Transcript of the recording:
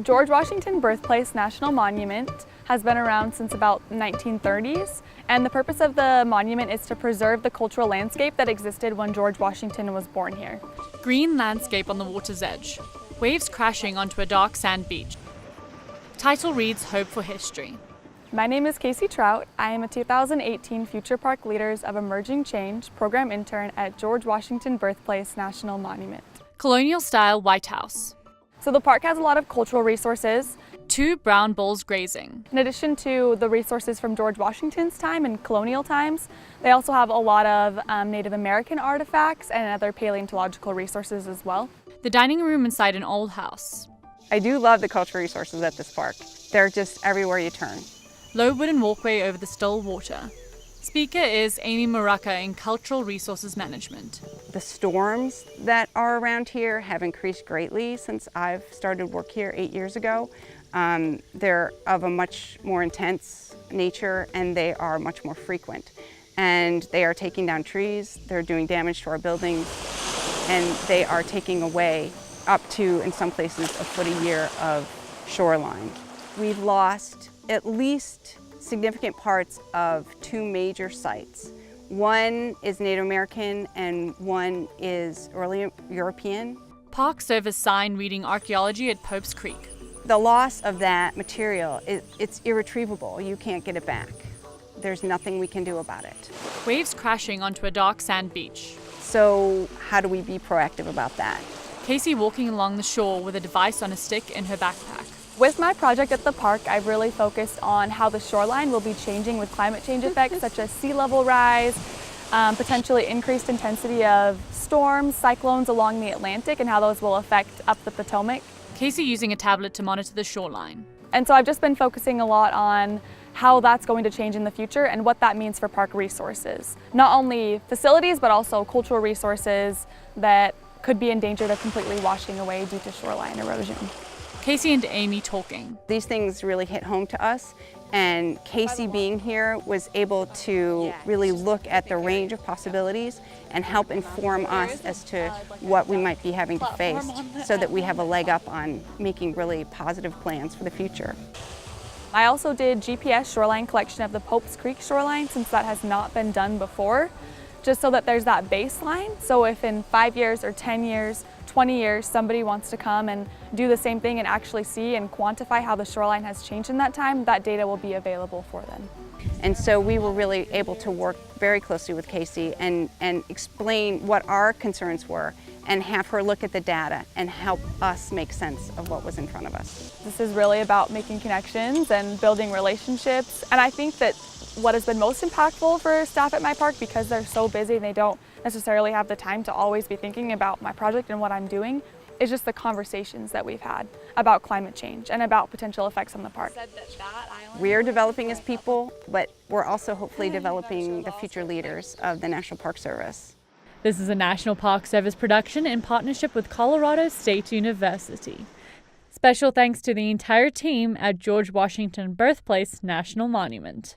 George Washington Birthplace National Monument has been around since about 1930s, and the purpose of the monument is to preserve the cultural landscape that existed when George Washington was born here. Green landscape on the water's edge, waves crashing onto a dark sand beach. Title reads Hope for History. My name is Casey Trout. I am a 2018 Future Park Leaders of Emerging Change program intern at George Washington Birthplace National Monument. Colonial-style White House. So the park has a lot of cultural resources. 2 brown bulls grazing. In addition to the resources from George Washington's time and colonial times, they also have a lot of Native American artifacts and other paleontological resources as well. The dining room inside an old house. I do love the cultural resources at this park. They're just everywhere you turn. Low wooden walkway over the still water. Speaker is Amy Muraka in Cultural Resources Management. The storms that are around here have increased greatly since I've started work here 8 years ago. They're of a much more intense nature and they are much more frequent. And they are taking down trees, they're doing damage to our buildings, and they are taking away up to, in some places, a foot a year of shoreline. We've lost at least significant parts of 2 major sites. One is Native American and one is early European. Park Service sign reading Archaeology at Pope's Creek. The loss of that material, it's irretrievable. You can't get it back. There's nothing we can do about it. Waves crashing onto a dark sand beach. So how do we be proactive about that? Casey walking along the shore with a device on a stick in her backpack. With my project at the park, I've really focused on how the shoreline will be changing with climate change effects such as sea level rise, potentially increased intensity of storms, cyclones along the Atlantic, and how those will affect up the Potomac. Casey using a tablet to monitor the shoreline. And so I've just been focusing a lot on how that's going to change in the future and what that means for park resources. Not only facilities, but also cultural resources that could be in danger of completely washing away due to shoreline erosion. Casey and Amy talking. These things really hit home to us, and Casey being here was able to really look at the range of possibilities and help inform us as to what we might be having to face so that we have a leg up on making really positive plans for the future. I also did GPS shoreline collection of the Pope's Creek shoreline, since that has not been done before, just so that there's that baseline. So if in 5 years or 10 years, 20 years, somebody wants to come and do the same thing and actually see and quantify how the shoreline has changed in that time, that data will be available for them. And so we were really able to work very closely with Casey and explain what our concerns were and have her look at the data and help us make sense of what was in front of us. This is really about making connections and building relationships. And I think that what has been most impactful for staff at my park, because they're so busy and they don't necessarily have the time to always be thinking about my project and what I'm doing, is just the conversations that we've had about climate change and about potential effects on the park. We're developing as people, but we're also hopefully developing the future leaders of the National Park Service. This is a National Park Service production in partnership with Colorado State University. Special thanks to the entire team at George Washington Birthplace National Monument.